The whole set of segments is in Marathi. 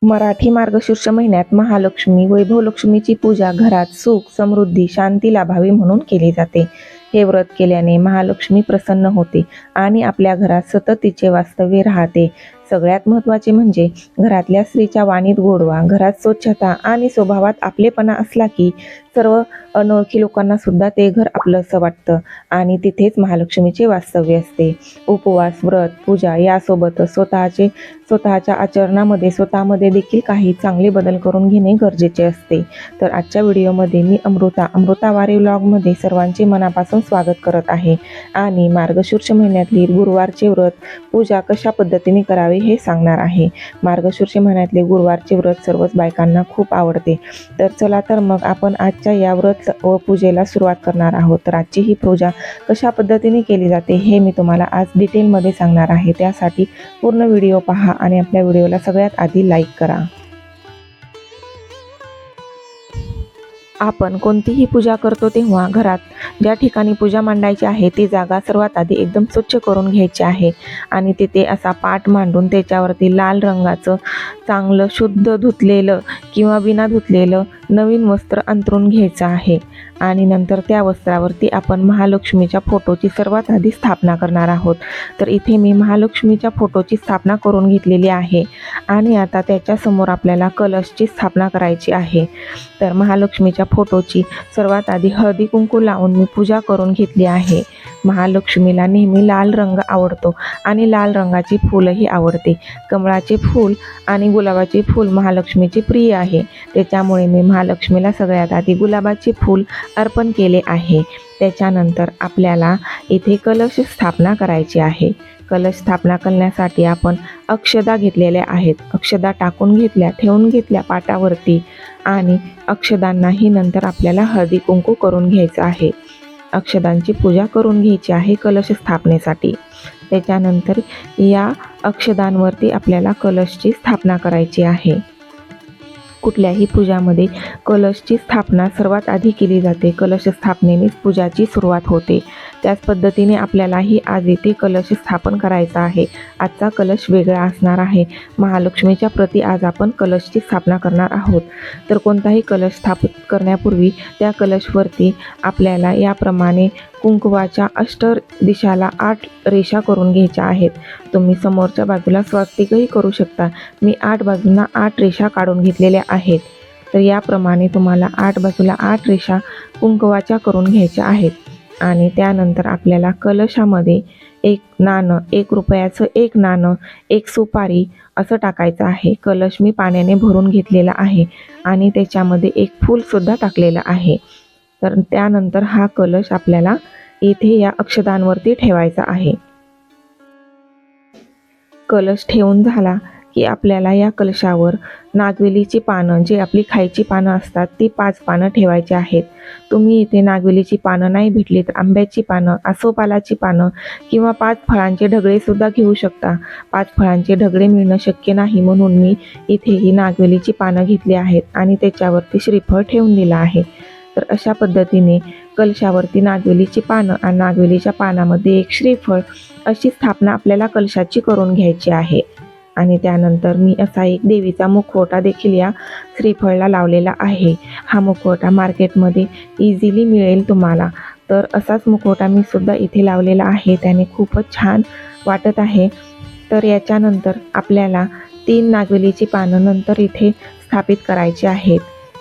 मराठी मार्गशीर्ष महिन्यात महालक्ष्मी वैभवलक्ष्मीची पूजा घरात सुख समृद्धी शांती लाभावी म्हणून केली जाते. हे व्रत केल्याने महालक्ष्मी प्रसन्न होते आणि आपल्या घरात सतत तिचे वास्तव्य राहते. सगळ्यात महत्त्वाचे म्हणजे घरातल्या स्त्रीच्या वाणीत गोडवा, घरात स्वच्छता आणि स्वभावात आपलेपणा असला की सर्व अनोळखी लोकांना सुद्धा ते घर आपलंसं वाटतं आणि तिथेच महालक्ष्मीचे वास्तव्य असते. उपवास, व्रत, पूजा यासोबतच स्वतःच्या आचरणामध्ये स्वतःमध्ये देखील काही चांगले बदल करून घेणे गरजेचे असते. तर आजच्या व्हिडिओमध्ये मी अमृता वारे व्लॉगमध्ये सर्वांचे मनापासून स्वागत करत आहे आणि मार्गशीर्ष महिन्यातली गुरुवारचे व्रत पूजा कशा पद्धतीने करावी हे सांगणार आहे. मार्गशीर्ष महिन्यातले गुरुवारचे व्रत सर्वच बायकांना खूप आवडते. तर चला तर मग आपण आजच्या या व्रत व पूजेला सुरुवात करणार आहोत. तर आजची ही पूजा कशा पद्धतीने केली जाते हे मी तुम्हाला आज डिटेलमध्ये सांगणार आहे. त्यासाठी पूर्ण व्हिडिओ पहा आणि आपल्या व्हिडिओला सगळ्यात आधी लाईक करा. आपण कोणतीही पूजा करतो तेव्हा घरात ज्या ठिकाणी पूजा मांडायची आहे ती जागा सर्वात आधी एकदम स्वच्छ करून घ्यायची आहे आणि तिथे असा पाट मांडून त्याच्यावरती लाल रंगाचं चांगलं शुद्ध धुतलेलं किंवा बिना धुतलेलं नवीन वस्त्र अंथरून घ्यायचं आहे आणि नंतर त्या वस्त्रावरती आपण महालक्ष्मीच्या फोटोची सर्वात आधी स्थापना करणार आहोत. तर इथे मी महालक्ष्मीच्या फोटोची स्थापना करून घेतलेली आहे आणि आता त्याच्यासमोर आपल्याला कलशची स्थापना करायची आहे. तर महालक्ष्मीच्या फोटोची सर्वात आधी हळदी कुंकू लावून मी पूजा करून घेतली आहे. महालक्ष्मीला नेहमी लाल रंग आवडतो आणि लाल रंगाची फुलंही आवडते. कमळाचे फूल आणि गुलाबाचे फूल महालक्ष्मीचे प्रिय आहे. त्याच्यामुळे मी महालक्ष्मीला सगळ्यात आधी गुलाबाचे फूल अर्पण केले आहे. त्याच्यानंतर आपल्याला इथे कलश स्थापना करायची आहे. कलश स्थापना करण्यासाठी आपण अक्षदा घेतलेल्या आहेत. अक्षदा टाकून घेतल्या, ठेवून घेतल्या पाटावरती आणि अक्षदांनाही नंतर आपल्याला हळदी कुंकू करून घ्यायचं आहे. अक्षदांची पूजा करून घ्यायची आहे कलश स्थापनेसाठी. त्याच्यानंतर या अक्षदांवरती आपल्याला कलशची स्थापना करायची आहे. कुठल्याही पूजामध्ये कलशची स्थापना सर्वात आधी केली जाते. कलश स्थापनेनेच पूजाची सुरुवात होते. त्याच पद्धतीने आपल्यालाही आज इथे कलश स्थापन करायचा आहे. आजचा कलश वेगळा असणार आहे. महालक्ष्मीच्या प्रती आज आपण कलशची स्थापना करणार आहोत. तर कोणताही कलश स्थापित करण्यापूर्वी त्या कलशवरती आपल्याला याप्रमाणे कुंकवाच्या अष्ट दिशाला 8 रेषा करून घ्यायच्या आहेत. तुम्ही समोरच्या बाजूला स्वास्तिकही करू शकता. मी 8 बाजूंना 8 रेषा काढून घेतलेल्या आहेत. तर याप्रमाणे तुम्हाला 8 बाजूला 8 रेषा कुंकवाच्या करून घ्यायच्या आहेत आणि त्यानंतर आपल्याला कलशामध्ये एक नाणं, 1 रुपयाचं 1 नाणं, 1 सुपारी असं टाकायचं आहे. कलश मी पाण्याने भरून घेतलेला आहे आणि त्याच्यामध्ये 1 फूलसुद्धा टाकलेलं आहे. तर त्यानंतर हा कलश आपल्याला इथे या अक्षदांवरती ठेवायचा आहे. कलश ठेवून झाला की आपल्याला या कलशावर नागवेलीची पानं, जी आपली खायची पानं असतात ती 5 पानं ठेवायची आहेत. तुम्ही इथे नागवेलीची पानं नाही भेटली तर आंब्याची पानं, आसोपालाची पानं किंवा 5 फळांचे ढगळेसुद्धा घेऊ शकता. 5 फळांचे ढगळे मिळणं शक्य नाही म्हणून मी इथे ही नागवेलीची पानं घेतली आहेत आणि त्याच्यावरती श्रीफळ ठेवून दिलं आहे. तर अशा पद्धतीने कलशावरती नागवेलीची पानं आणि नागवेलीच्या पानामध्ये 1 श्रीफळ अशी स्थापना आपल्याला कलशाची करून घ्यायची आहे. आणि त्यानंतर मी असा एक देवीचा मुखवटा देखील या श्रीफळला लावलेला आहे. हा मुखवटा मार्केटमध्ये इझिली मिळेल तुम्हाला. तर असाच मुखवटा मी सुद्धा इथे लावलेला आहे. त्याने खूपच छान वाटत आहे. तर याच्यानंतर आपल्याला 3 नागवेलीची पानं नंतर इथे स्थापित करायची आहेत.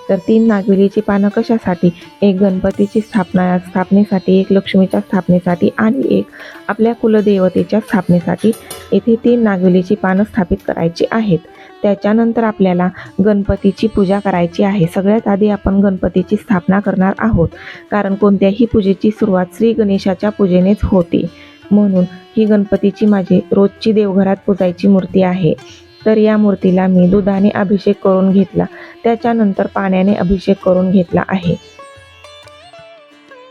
तर 3 नागवेलीची पानं कशासाठी? 1 गणपतीची स्थापनेसाठी, 1 लक्ष्मीच्या स्थापनेसाठी आणि 1 आपल्या कुलदेवतेच्या स्थापनेसाठी येथे 3 नागवेलीची पानं स्थापित करायची आहेत. त्याच्यानंतर आपल्याला गणपतीची पूजा करायची आहे. सगळ्यात आधी आपण गणपतीची स्थापना करणार आहोत कारण कोणत्याही पूजेची सुरुवात श्री गणेशाच्या पूजेनेच होते. म्हणून ही गणपतीची माझी रोजची देवघरात पूजायची मूर्ती आहे. तर या मूर्तीला मी दुधाने अभिषेक करून घेतला. त्याच्यानंतर पाण्याने अभिषेक करून घेतला आहे.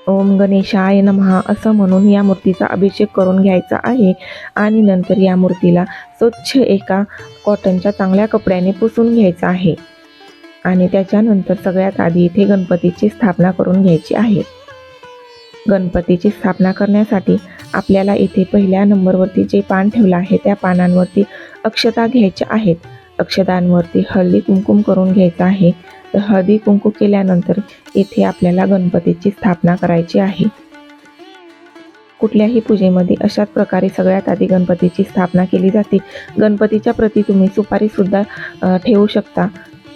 ओम गणेशाय नमः असं म्हणून या मूर्तीचा अभिषेक करून घ्यायचा आहे आणि नंतर या मूर्तीला स्वच्छ एका कॉटनच्या चांगल्या कपड्याने पुसून घ्यायचं आहे आणि त्याच्यानंतर सगळ्यात आधी इथे गणपतीची स्थापना करून घ्यायची आहे. गणपतीची स्थापना करण्यासाठी आपल्याला इथे पहिल्या नंबरवरती जे पान ठेवलं आहे त्या पानांवरती अक्षता घ्यायच्या आहेत. अक्षदांवरती हळदी कुंकुम करून घ्यायचं आहे। तर हळदी कुंकू केल्यानंतर इथे आपल्याला गणपतीची स्थापना करायची आहे। कुठल्याही पूजेमध्ये अशाच प्रकारे सगळ्यात आधी गणपतीची स्थापना केली जाते। गणपतीच्या प्रती तुम्ही सुपारी सुद्धा ठेवू शकता।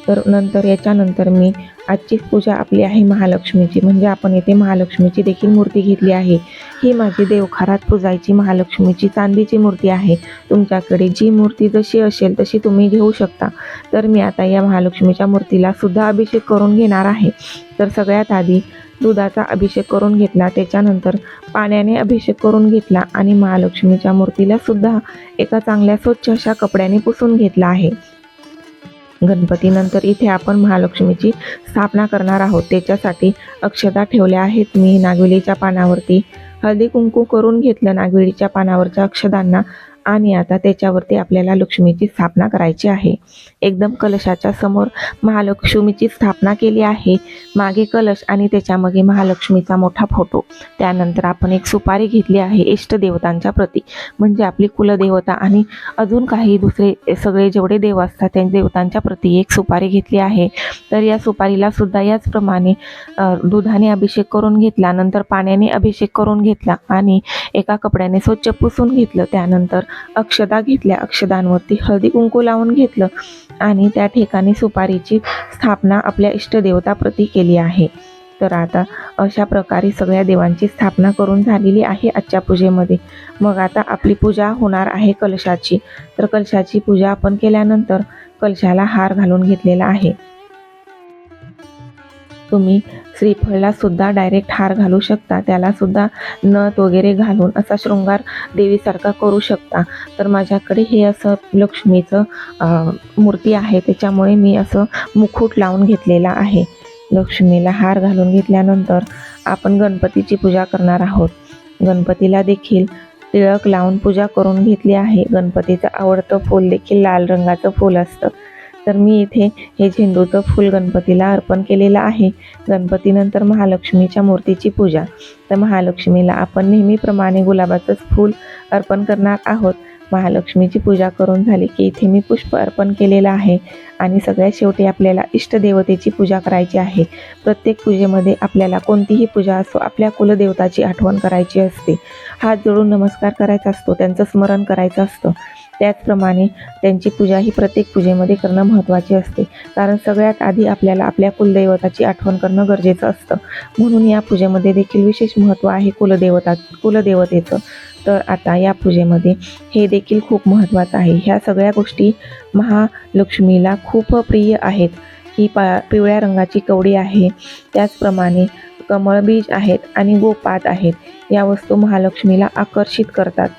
तर याच्यानंतर मी आजची पूजा आपली आहे महालक्ष्मीची, म्हणजे आपण येथे महालक्ष्मीची देखील मूर्ती घेतली आहे। ही माझी देवघरात पूजायची महालक्ष्मीची चांदीची मूर्ती आहे। तुमच्याकडे जी मूर्ती जशी असेल तशी तुम्ही घेऊ शकता। तर मी आता या महालक्ष्मीच्या मूर्तीला सुद्धा अभिषेक करून घेणार आहे। तर सगळ्यात आधी दुधाचा अभिषेक करून घेतला, त्याच्यानंतर पाण्याने अभिषेक करून घेतला आणि महालक्ष्मीच्या मूर्तीला सुद्धा एका चांगल्या स्वच्छ अशा कपड्याने पुसून घेतला आहे। गणपतीनंतर इथे आपण महालक्ष्मीची स्थापना करणार आहोत। त्याच्यासाठी अक्षता ठेवल्या आहेत मी नागवेलीच्या पानावरती। हळदी कुंकू करून घेतलं नागवेलीच्या पानावरच्या अक्षदांना आणि आता त्याच्यावरती आपल्याला लक्ष्मीची स्थापना करायची आहे। एकदम कलशाच्या समोर महालक्ष्मीची स्थापना केली आहे। मागे कलश आणि त्याच्यामागे महालक्ष्मीचा मोठा फोटो। त्यानंतर आपण एक सुपारी घेतली आहे इष्टदेवतांच्या प्रती, म्हणजे आपली कुलदेवता आणि अजून काही दुसरे सगळे जेवढे देव असतात त्या देवतांच्या प्रती एक सुपारी घेतली आहे। तर या सुपारीला सुद्धा याचप्रमाणे दुधाने अभिषेक करून घेतला, नंतर पाण्याने अभिषेक करून घेतला आणि एका कपड्याने स्वच्छ पुसून घेतलं। त्यानंतर अक्षदा घेतल्या, अक्षदांवरती हळदी कुंकू लावून घेतलं आणि त्या ठिकाणी सुपारीची स्थापना आपल्या इष्टदेवता प्रती केली आहे। तर आता अशा प्रकारे सगळ्या देवांची स्थापना करून झालेली आहे आजच्या पूजेमध्ये। मग आता आपली पूजा होणार आहे कलशाची। तर कलशाची पूजा आपण केल्यानंतर कलशाला हार घालून घेतलेला आहे। तुम्ही श्रीफळला सुद्धा डायरेक्ट हार घालू शकता, त्याला सुद्धा नथ वगैरे घालून असा शृंगार देवीसारखा करू शकता। तर माझ्याकडे हे असं लक्ष्मीचं मूर्ती आहे, त्याच्यामुळे मी असं मुकुट लावून घेतलेला आहे। लक्ष्मीला हार घालून घेतल्यानंतर आपण गणपतीची पूजा करणार आहोत। गणपतीला देखील टिळक लावून पूजा करून घेतली आहे। गणपतीचं आवडतं फूल देखील लाल रंगाचं फूल असतं। तर मी इथे हे झेंडूचं फूल गणपतीला अर्पण केलेलं आहे। गणपतीनंतर महालक्ष्मीच्या मूर्तीची पूजा। तर महालक्ष्मीला आपण नेहमीप्रमाणे गुलाबाचंच फूल अर्पण करणार आहोत। महालक्ष्मीची पूजा करून झाली की इथे मी पुष्प अर्पण केलेलं आहे आणि सगळ्यात शेवटी आपल्याला इष्टदेवतेची पूजा करायची आहे। प्रत्येक पूजेमध्ये आपल्याला कोणतीही पूजा असो आपल्या कुलदेवताची आठवण करायची असते, हात जोडून नमस्कार करायचा असतो, त्यांचं स्मरण करायचं असतं। त्याचप्रमाणे त्यांची पूजा ही प्रत्येक पूजेमध्ये करणं महत्त्वाचे असते, कारण सगळ्यात आधी आपल्याला आपल्या कुलदैवताची आठवण करणं गरजेचं असतं। म्हणून या पूजेमध्ये देखील विशेष महत्त्व आहे कुलदेवतेचं। तर आता या पूजेमध्ये हे देखील खूप महत्त्वाचं आहे। ह्या सगळ्या गोष्टी महालक्ष्मीला खूप प्रिय आहेत। ही पिवळ्या रंगाची कवडी आहे, त्याचप्रमाणे कमळबीज आहेत आणि गोपात आहेत। या वस्तू महालक्ष्मीला आकर्षित करतात।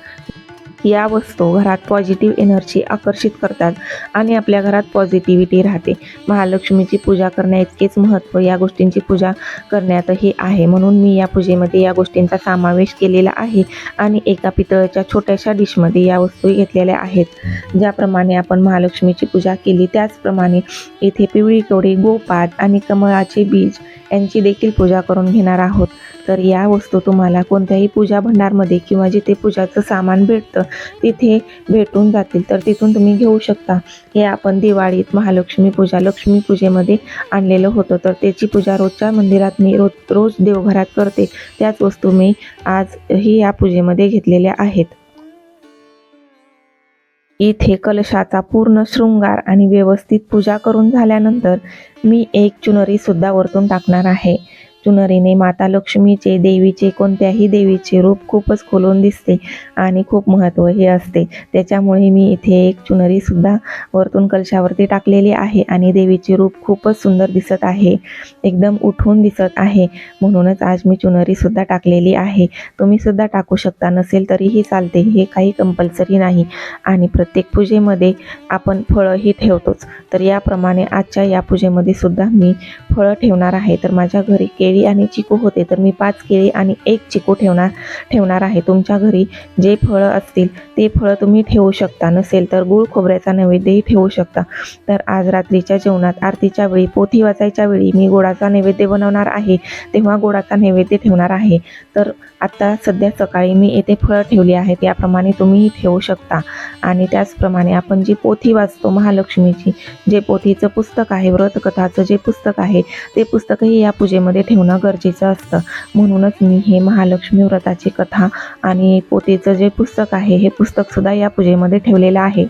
या वस्तू घरात पॉझिटिव्ह एनर्जी आकर्षित करतात आणि आपल्या घरात पॉझिटिव्हिटी राहते। महालक्ष्मीची पूजा करण्याइतकेच महत्त्व या गोष्टींची पूजा करण्यातही आहे। म्हणून मी या पूजेमध्ये या गोष्टींचा समावेश केलेला आहे आणि एका पितळेच्या छोट्याशा डिशमध्ये या वस्तू घेतलेल्या आहेत। ज्याप्रमाणे आपण महालक्ष्मीची पूजा केली त्याचप्रमाणे इथे पिवळी कवडी, गोपात आणि कमळाचे बीज यांची देखील पूजा करून घेणार आहोत। तर या वस्तू तुम्हाला कोणत्याही पूजा भंडारमध्ये किंवा जिथे पूजाचं सामान भेटतं तिथे भेटून जातील, तर तिथून तुम्ही घेऊ शकता। हे आपण दिवाळीत महालक्ष्मी पूजा लक्ष्मी पूजेमध्ये आणलेलं होतं, तर त्याची पूजा रोजच्या मंदिरात मी रोज देवघरात करते। त्याच वस्तू मी आजही या पूजेमध्ये घेतलेल्या आहेत। इथे कलशाचा पूर्ण शृंगार आणि व्यवस्थित पूजा करून झाल्यानंतर मी एक चुनरी सुद्धा वरतून टाकणार आहे। चुनरीने माता लक्ष्मीचे, देवीचे, कोणत्याही देवीचे रूप खूपच खोलून दिसते आणि खूप महत्त्व हे असते। त्याच्यामुळे मी इथे एक चुनरी सुद्धा वरतून कलशावरती टाकलेली आहे आणि देवीचे रूप खूपच सुंदर दिसत आहे, एकदम उठून दिसत आहे। म्हणूनच आज मी चुनरी सुद्धा टाकलेली आहे। तुम्ही सुद्धा टाकू शकता, नसेल तरीही चालते, हे काही कंपल्सरी नाही। आणि प्रत्येक पूजेमध्ये आपण फळंही ठेवतोच, तर याप्रमाणे आजच्या या पूजेमध्ये सुद्धा मी फळं ठेवणार आहे. तर माझ्या घरी केळी आणि चिकू होते, तर मी 5 केळी आणि 1 चिकू ठेवणार आहे. तुमच्या घरी जे फळं असतील ते फळं तुम्ही ठेवू शकता. नसेल तर गूळ खोबऱ्याचा नैवेद्यही ठेवू शकता. तर आज रात्रीच्या जेवणात आरतीच्या वेळी, पोथी वाचायच्या वेळी मी गोडाचा नैवेद्य बनवणार आहे, तेव्हा गोडाचा नैवेद्य ठेवणार आहे. तर आता सध्या सकाळी मी येथे फळं ठेवली आहेत, याप्रमाणे तुम्हीही ठेवू शकता. आणि त्याचप्रमाणे आपण जी पोथी वाचतो महालक्ष्मीची, जे पोथीचं पुस्तक आहे, व्रतकथाचं जे पुस्तक आहे, ते पुस्तकही या पूजेमध्ये ठेवणं गरजेचं असतं. म्हणूनच मी हे महालक्ष्मी व्रताची कथा आणि पोथीचं जे पुस्तक आहे, हे पुस्तकसुद्धा या पूजेमध्ये ठेवलेलं आहे.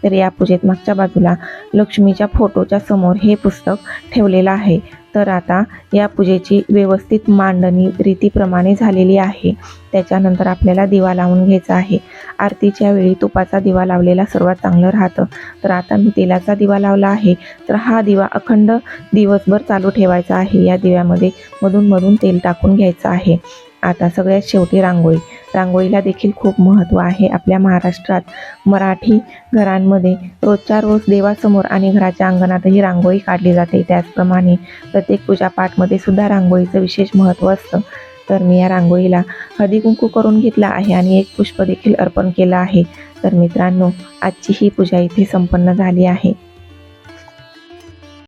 तर या पूजेत मागच्या बाजूला लक्ष्मीच्या फोटोच्या समोर हे पुस्तक ठेवलेलं आहे. तर आता या पूजेची व्यवस्थित मांडणी रीतीप्रमाणे झालेली आहे. त्याच्यानंतर आपल्याला दिवा लावून घ्यायचा आहे. आरतीच्या वेळी तुपाचा दिवा लावलेला सर्वात चांगलं राहतं. तर आता मी तेलाचा दिवा लावला आहे. तर हा दिवा अखंड दिवसभर चालू ठेवायचा आहे. या दिव्यामध्ये मधून तेल टाकून घ्यायचं आहे. आता सगळ्यात शेवटी रांगोळी. रांगोळीला देखील खूप महत्त्व आहे. आपल्या महाराष्ट्रात मराठी घरांमध्ये रोजच्या रोज देवासमोर आणि घराच्या अंगणातही रांगोळी काढली जाते. त्याचप्रमाणे प्रत्येक पूजापाठमध्ये सुद्धा रांगोळीचं विशेष महत्त्व असतं. तर मी या रांगोळीला हळदी कुंकू करून घेतला आहे आणि एक पुष्प देखील अर्पण केलं आहे. तर मित्रांनो, आजची ही पूजा इथे संपन्न झाली आहे.